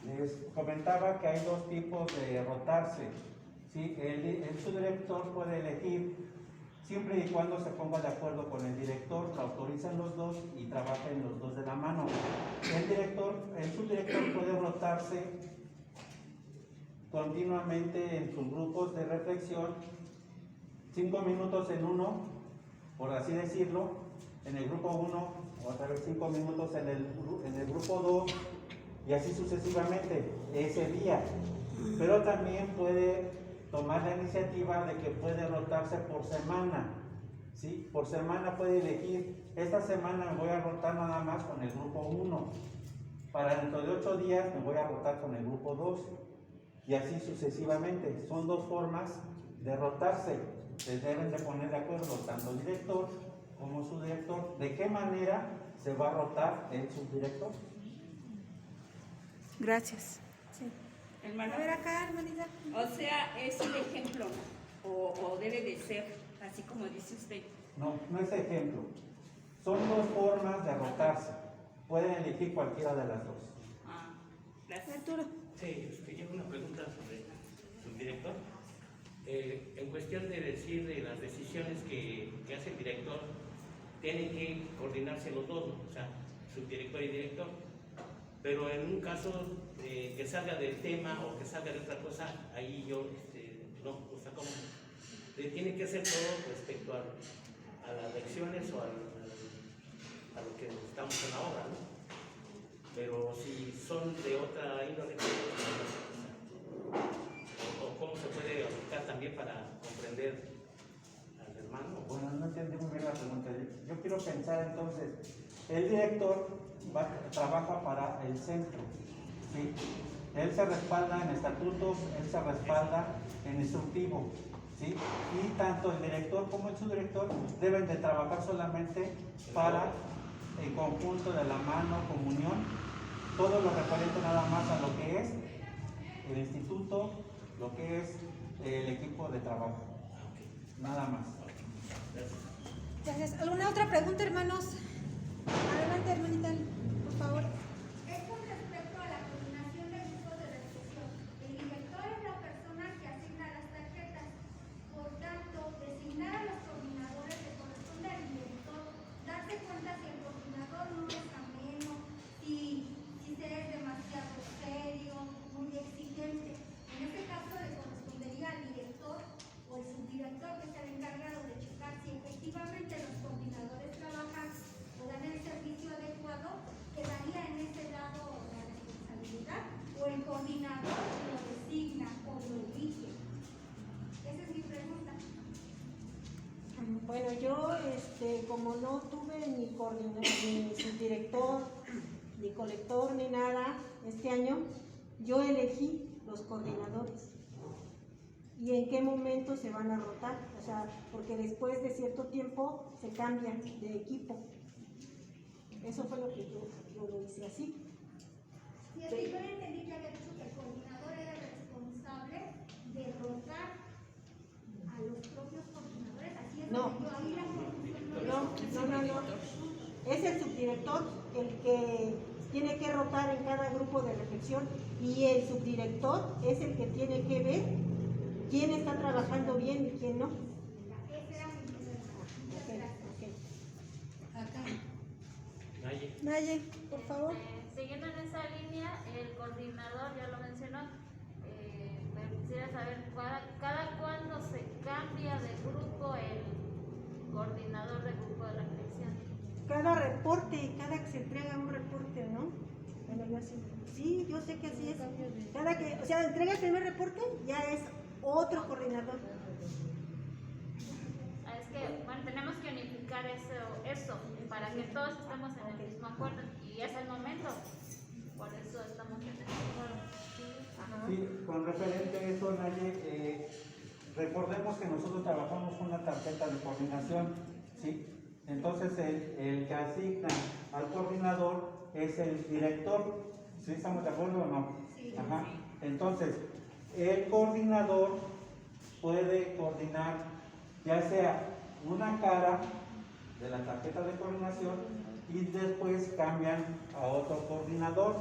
Les comentaba que hay 2 tipos de rotarse. ¿Sí? El subdirector puede elegir siempre y cuando se ponga de acuerdo con el director, lo autorizan los 2 y trabajen los 2 de la mano. El subdirector puede rotarse continuamente en sus grupos de reflexión, 5 minutos en uno, por así decirlo, en el grupo 1, otra vez 5 minutos en el grupo 2, y así sucesivamente, ese día. Pero también puede tomar la iniciativa de que puede rotarse por semana, ¿sí? Por semana puede elegir, esta semana me voy a rotar nada más con el grupo 1, para dentro de 8 días me voy a rotar con el grupo 2, y así sucesivamente. Son 2 formas de rotarse. Se deben de poner de acuerdo tanto el director como subdirector de qué manera se va a rotar el subdirector. Gracias. Sí. Hermano, A ver acá, hermanita. o sea, es el ejemplo, ¿no? O debe de ser, así como dice usted. No, no es ejemplo. Son 2 formas de rotarse. Pueden elegir cualquiera de las 2. Ah, gracias. Arturo. Sí, yo una pregunta sobre su director. En cuestión de decir de las decisiones que hace el director, tienen que coordinarse los 2, ¿no? O sea, subdirector y director. Pero en un caso que salga del tema o que salga de otra cosa, ahí yo, no, o sea, ¿cómo? Tiene que ser todo respecto a las lecciones o a lo que estamos en la obra, ¿no? Pero si son de otra índole, o cómo se puede aplicar también para comprender al hermano. Bueno, no entendí muy bien la pregunta. Yo quiero pensar entonces, el director trabaja para el centro, ¿sí? Él se respalda en estatutos, él se respalda en instructivo, ¿sí? Y tanto el director como el subdirector deben de trabajar solamente para el conjunto de la mano, comunión, todo lo referente nada más a lo que es el instituto, lo que es el equipo de trabajo, nada más. Gracias. ¿Alguna otra pregunta, hermanos? Adelante, hermanita, por favor. Es con respecto a la coordinación de grupos de reflexión. El director es la persona que asigna las tarjetas. Por tanto, designar a los coordinadores le corresponde al director. Darse cuenta si el coordinador no es ameno, si se es demasiado serio, muy exigente. En este caso le correspondería al director o el subdirector que sea el encargado de checar si efectivamente los coordinadores trabajan o dan el servicio adecuado. Quedaría en ese lado la responsabilidad, o el coordinador lo designa o lo elige. Esa es mi pregunta. Bueno, yo como no tuve ni subdirector, ni colector, ni nada este año, yo elegí los coordinadores. ¿Y en qué momento se van a rotar? O sea, porque después de cierto tiempo se cambian de equipo. Eso fue lo que yo lo hice así. Y es que yo entendí que había dicho que el coordinador era el responsable de rotar a los propios coordinadores. Así es No. donde yo ahí la confusión no No, No. Es el subdirector el que tiene que rotar en cada grupo de reflexión y el subdirector es el que tiene que ver quién está trabajando bien y quién no. Naye, por favor. Siguiendo en esa línea, el coordinador ya lo mencionó. Me quisiera saber cada cuándo se cambia de grupo el coordinador de grupo de reflexión. Cada reporte, cada que se entrega un reporte, ¿no? Sí, yo sé que así es. Cada que, o sea, entrega el primer reporte, ya es otro coordinador. Es que, bueno, tenemos que unificar eso para que todos estemos en el mismo acuerdo y es el momento. Por eso estamos en el acuerdo. Sí, con referente a eso, Naye, recordemos que nosotros trabajamos con una tarjeta de coordinación, ¿sí? Entonces el que asigna al coordinador es el director, ¿sí estamos de acuerdo o no? Sí. Ajá. Entonces, el coordinador puede coordinar ya sea una cara de la tarjeta de coordinación y después cambian a otro coordinador.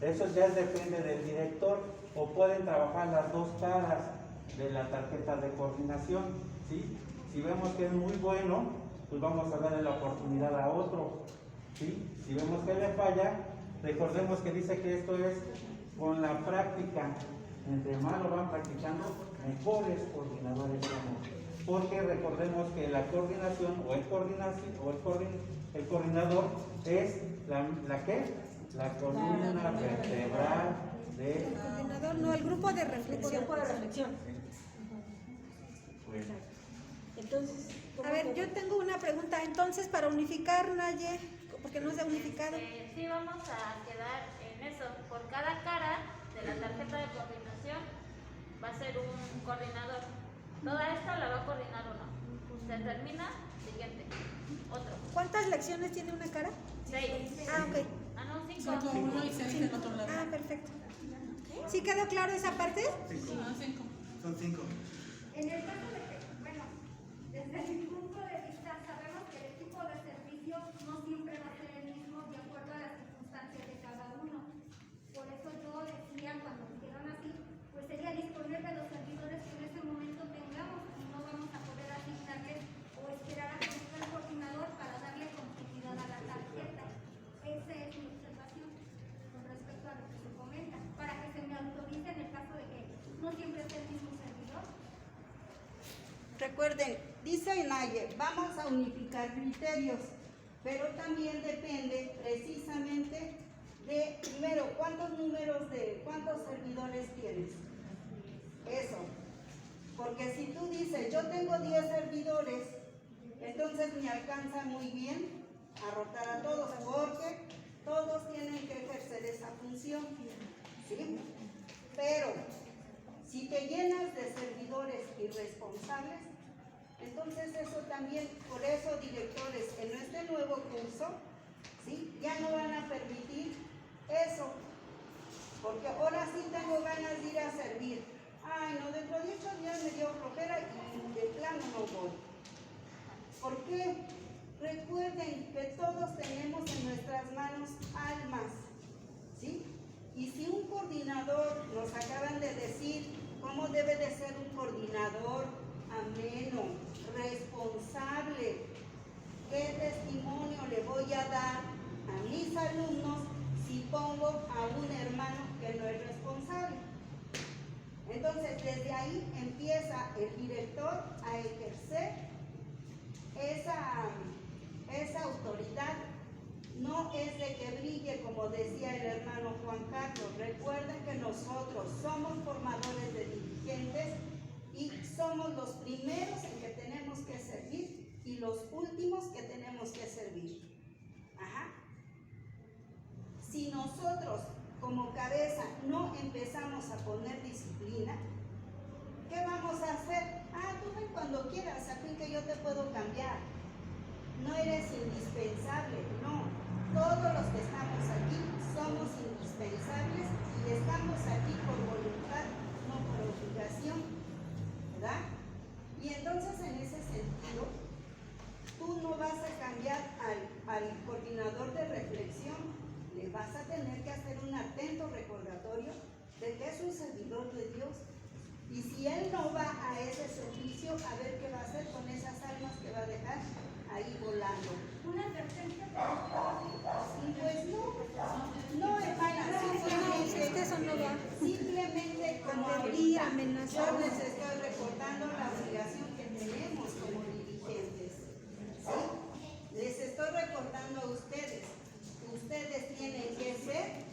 Eso ya depende del director, o pueden trabajar las dos caras de la tarjeta de coordinación, ¿sí? Si vemos que es muy bueno, pues vamos a darle la oportunidad a otro, ¿sí? Si vemos que le falla, recordemos que dice que esto es con la práctica. Entre más lo van practicando, mejores coordinadores somos. Porque recordemos que la coordinación o el coordinador es la columna vertebral de... El coordinador, no, el grupo de reflexión. Grupo de reflexión. Bueno, Entonces, A ver, yo tengo una pregunta. Entonces, para unificar, Naye, porque no se ha unificado. Sí, vamos a quedar en eso. Por cada cara de la tarjeta de coordinación va a ser un coordinador. Toda esta la va a coordinar uno. Se termina, siguiente. Otro. ¿Cuántas lecciones tiene una cara? 6. Ah, ok. Ah, no, 5. Ah, perfecto. ¿Sí quedó claro esa parte? Son 5. En el caso de que, bueno, desde mi punto de vista, sabemos que el equipo de servicio no siempre va a ser el mismo de acuerdo a las circunstancias de cada uno. Por eso yo decía, cuando dijeron así, pues sería disponer de los servidores que en ese momento tengamos y no vamos a poder asignarles o esperar a que esté el coordinador para darle continuidad a la tarjeta. Esa es mi observación con respecto a lo que se comenta, para que se me autorice en el caso de que no siempre esté el mismo servidor. Recuerden, dice Naye, vamos a unificar criterios, pero también depende precisamente de, primero, cuántos servidores tienes. Eso. Porque si tú dices, yo tengo 10 servidores, entonces me alcanza muy bien a rotar a todos, porque todos tienen que ejercer esa función, ¿sí? Pero si te llenas de servidores irresponsables, entonces eso también, por eso directores en este nuevo curso, ¿sí? Ya no van a permitir eso, porque ahora sí tengo ganas de ir a servir. Ay, no, dentro de 8 días me dio flojera y de plano no voy. ¿Por qué? Recuerden que todos tenemos en nuestras manos almas, ¿sí? Y si un coordinador, nos acaban de decir cómo debe de ser un coordinador ameno, responsable, ¿qué testimonio le voy a dar a mis alumnos si pongo a un hermano que no es responsable? Entonces, desde ahí empieza el director a ejercer esa autoridad. No es de que brille, como decía el hermano Juan Carlos. Recuerden que nosotros somos formadores de dirigentes y somos los primeros en que tenemos que servir y los últimos que tenemos que servir. Ajá. Si nosotros como cabeza no empezamos a poner disciplina, ¿qué vamos a hacer? Ah, tú ven cuando quieras, a fin que yo te puedo cambiar. No eres indispensable, no. Todos los que estamos aquí somos indispensables y estamos aquí por voluntad, no por obligación, ¿verdad? Y entonces en ese sentido, tú no vas a cambiar vas a tener que hacer un atento recordatorio de que es un servidor de Dios. Y si él no va a ese servicio, a ver qué va a hacer con esas almas que va a dejar ahí volando. Una advertencia. Y pues no, hermana, simplemente como ahorita yo les estoy recordando la obligación que tenemos como dirigentes, ¿sí? Les estoy recordando a ustedes tienen que ser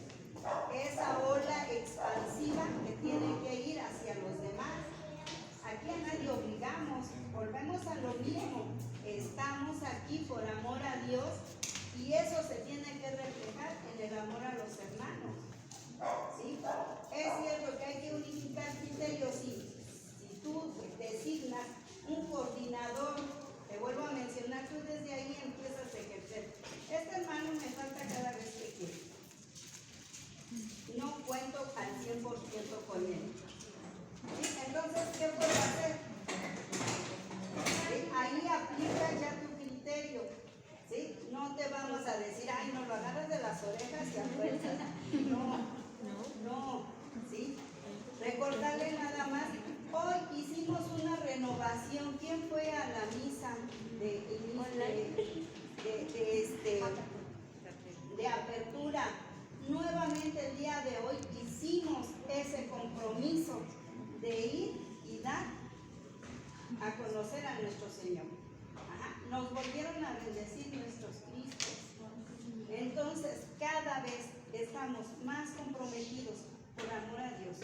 esa ola expansiva que tiene que ir hacia los demás. Aquí a nadie obligamos, volvemos a lo mismo, estamos aquí por amor a Dios y eso se tiene que reflejar en el amor a los hermanos. ¿Sí? Es cierto que hay que unificar criterios, sí. Si tú designas un coordinador, te vuelvo a mencionar, tú desde ahí empiezas a ejercer. Este hermano me falta cada vez que quiere. No cuento al 100% con él. ¿Sí? Entonces, ¿qué puedo hacer? ¿Sí? Ahí aplica ya tu criterio. ¿Sí? No te vamos a decir, ay, no lo agarras de las orejas y a fuerzas. No. ¿Sí? Recordarle nada más. Hoy hicimos una renovación. ¿Quién fue a la misa de apertura? Nuevamente el día de hoy hicimos ese compromiso de ir y dar a conocer a nuestro Señor. Nos volvieron a bendecir nuestros Cristos. Entonces, cada vez estamos más comprometidos por amor a Dios.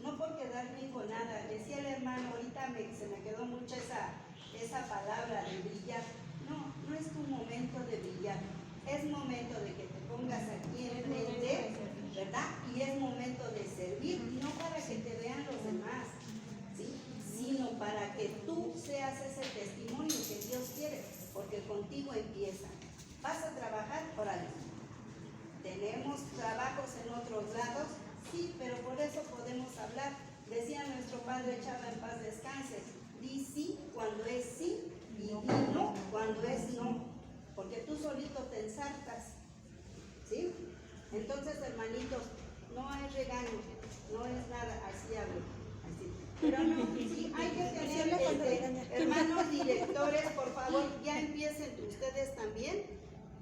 No por quedar bien con nada. Decía el hermano, ahorita se me quedó mucho esa palabra de brillar. No es tu momento de brillar. Es momento de que te pongas aquí enfrente, ¿verdad? Y es momento de servir, no para que te vean los demás, ¿sí? Sino para que tú seas ese testimonio que Dios quiere, porque contigo empieza. ¿Vas a trabajar? Órale. ¿Tenemos trabajos en otros lados? Sí, pero por eso podemos hablar. Decía nuestro Padre Chava, en paz descanse, di sí cuando es sí y di no cuando es no, porque tú solito te ensartas, ¿sí? Entonces, hermanitos, no es regaño, no es nada, así hablo, así. Pero no, sí, hay que tener, hermanos directores, por favor, ya empiecen ustedes también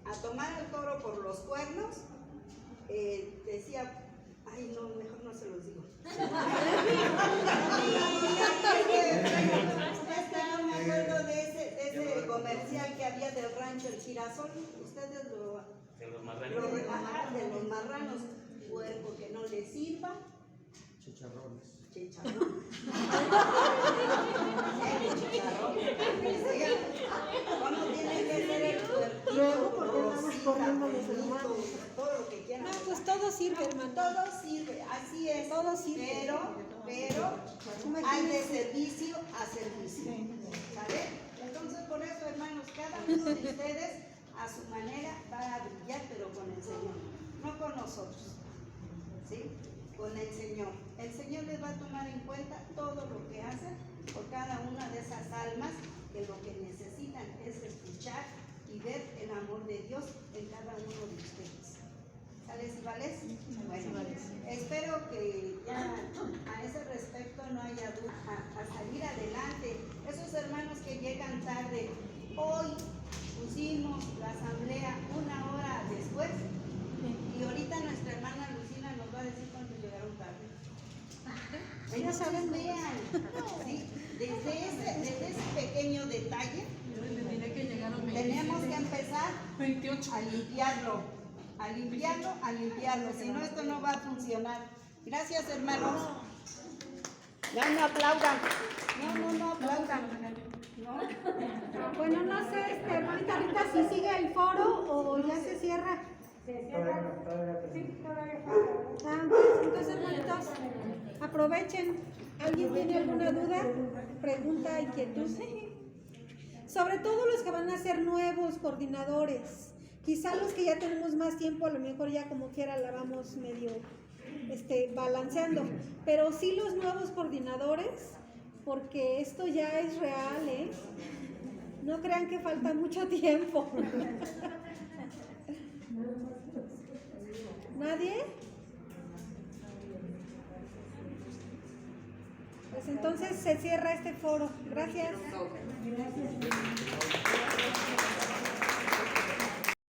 a tomar al toro por los cuernos. Decía, ay no, mejor no se los digo. No me acuerdo de ese comercial que había del rancho El Girasol. Ustedes de los marranos. De los marranos, puerco que no les sirva. Chicharrones. Chicharrón. ¿Cómo tiene que ser el puerquito? Luego, porque andamos corriendo los hermanos. Todo lo que quieran. No, pues todo sirve, hermano. Todo sirve, así es. Todo sirve. Pero hay de servicio a servicio. ¿Sale? Entonces, por eso, hermanos, cada uno de ustedes a su manera va a brillar, pero con el Señor, no con nosotros. ¿Sí? Con el Señor. El Señor les va a tomar en cuenta todo lo que hacen por cada una de esas almas, que lo que necesitan es escuchar y ver el amor de Dios en cada uno de ustedes. ¿Sales y vales? Bueno, espero que ya a ese respecto no haya duda a salir adelante. Esos hermanos que llegan tarde, hoy pusimos la asamblea 1 hora después y ahorita nuestra hermana Lucina nos va a decir cuánto llegaron tarde. Entonces vean, ¿sí? Desde ese pequeño detalle tenemos que empezar a limpiarlo, si no esto no va a funcionar. Gracias, hermanos. No aplaudan. No aplaudan. Bueno, no sé, hermanita Rita, si sigue el foro o ya se cierra. Entonces, hermanitos, aprovechen. ¿Alguien tiene alguna duda, pregunta, inquietud? Sobre todo los que van a ser nuevos coordinadores. Quizá los que ya tenemos más tiempo, a lo mejor ya como quiera la vamos medio balanceando. Pero sí los nuevos coordinadores, porque esto ya es real, ¿eh? No crean que falta mucho tiempo. ¿Nadie? Pues entonces se cierra este foro. Gracias.